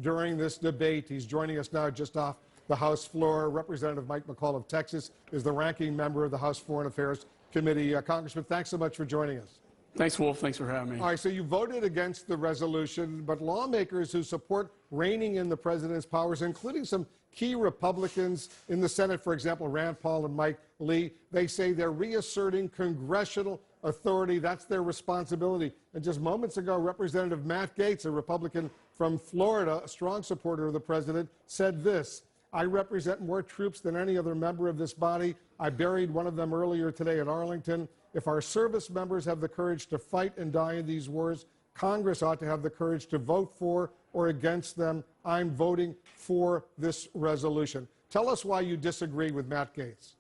during this debate. He's joining us now just off the House floor. Representative Mike McCaul of Texas is the ranking member of the House Foreign Affairs Committee. Congressman, thanks so much for joining us. Thanks, Wolf. Thanks for having me. All right, so you voted against the resolution, but lawmakers who support reining in the president's powers, including some key Republicans in the Senate, for example, Rand Paul and Mike Lee, they say they're reasserting congressional authority. That's their responsibility. And just moments ago, Representative Matt Gaetz, a Republican from Florida, a strong supporter of the president, said this: "I represent more troops than any other member of this body. I buried one of them earlier today at Arlington. If our service members have the courage to fight and die in these wars, Congress ought to have the courage to vote for or against them. I'm voting for this resolution." Tell us why you disagree with Matt Gaetz.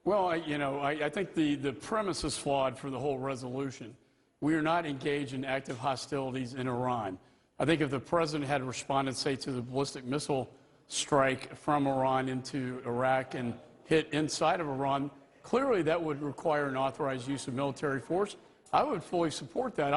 Well, I think the premise is flawed for the whole resolution. We are not engaged in active hostilities in Iran. I think if the president had responded, say, to the ballistic missile strike from Iran into Iraq and hit inside of Iran, clearly that would require an authorized use of military force. I would fully support that.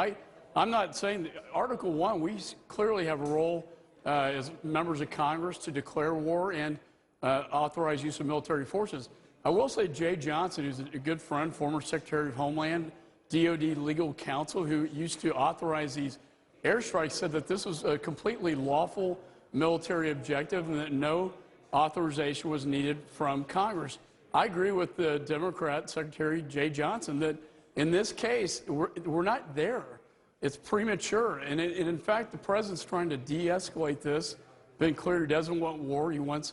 I'm not saying that Article 1, we clearly have a role as members of Congress to declare war and authorize use of military forces. I will say Jay Johnson, who's a good friend, former Secretary of Homeland, DOD legal counsel, who used to authorize these airstrikes, said that this was a completely lawful military objective and that no authorization was needed from Congress. I agree with the Democrat Secretary Jay Johnson that in this case, we're not there. It's premature. And in fact, the president's trying to de-escalate this. Been clear he doesn't want war. He wants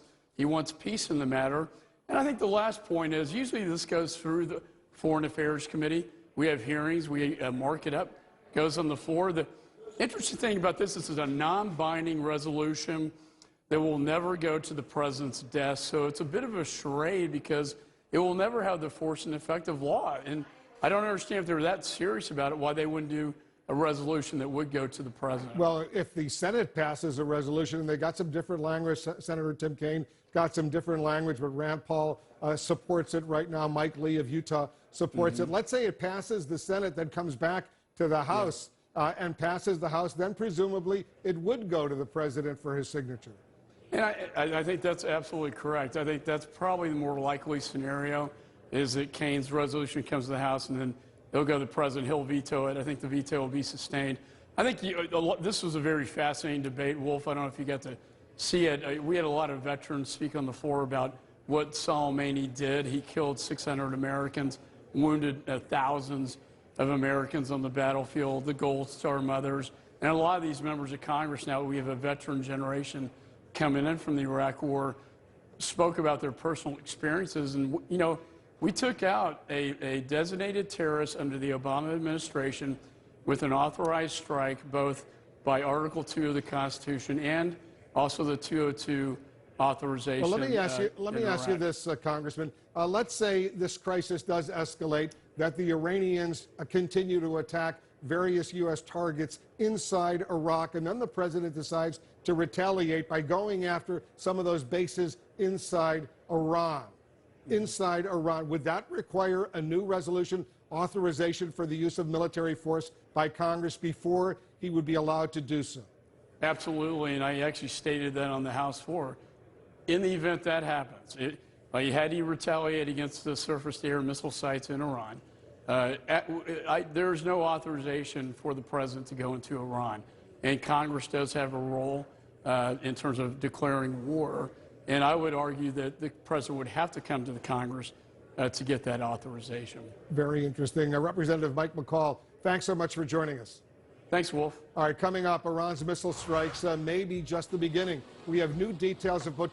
peace in the matter. And I think the last point is usually this goes through the Foreign Affairs Committee. We have hearings. We mark it up. Goes on the floor. The interesting thing about this is it's a non-binding resolution that will never go to the president's desk. So it's a bit of a charade because it will never have the force and effect of law. And I don't understand if they're that serious about it, why they wouldn't do a resolution that would go to the president. Well, if the Senate passes a resolution, and they got some different language, Senator Tim Kaine got some different language, but Rand Paul supports it right now. Mike Lee of Utah supports it. Let's say it passes the Senate, then comes back to the House and passes the House, then presumably it would go to the president for his signature. And I think that's absolutely correct. I think that's probably the more likely scenario, is that Kaine's resolution comes to the House and then it'll go to the president. He'll veto it. I think the veto will be sustained. I think this was a very fascinating debate, Wolf. I don't know if you got to see it. We had a lot of veterans speak on the floor about what Soleimani did. He killed 600 Americans, wounded thousands of Americans on the battlefield, the Gold Star mothers. And a lot of these members of Congress now, we have a veteran generation coming in from the Iraq War, spoke about their personal experiences. And, we took out a designated terrorist under the Obama administration with an authorized strike, both by Article 2 of the Constitution and also the 202 authorization. Well, let me ask you this, Congressman. Let's say this crisis does escalate, that the Iranians continue to attack various U.S. targets inside Iraq, and then the president decides to retaliate by going after some of those bases inside Iran. Would that require a new resolution, authorization for the use of military force by Congress before he would be allowed to do so? Absolutely, and I actually stated that on the House floor. In the event that happens, had he retaliate against the surface-to-air missile sites in Iran, there's no authorization for the president to go into Iran. And Congress does have a role in terms of declaring war. And I would argue that the president would have to come to the Congress to get that authorization. Very interesting. Representative Mike McCaul, thanks so much for joining us. Thanks, Wolf. All right, coming up, Iran's missile strikes may be just the beginning. We have new details of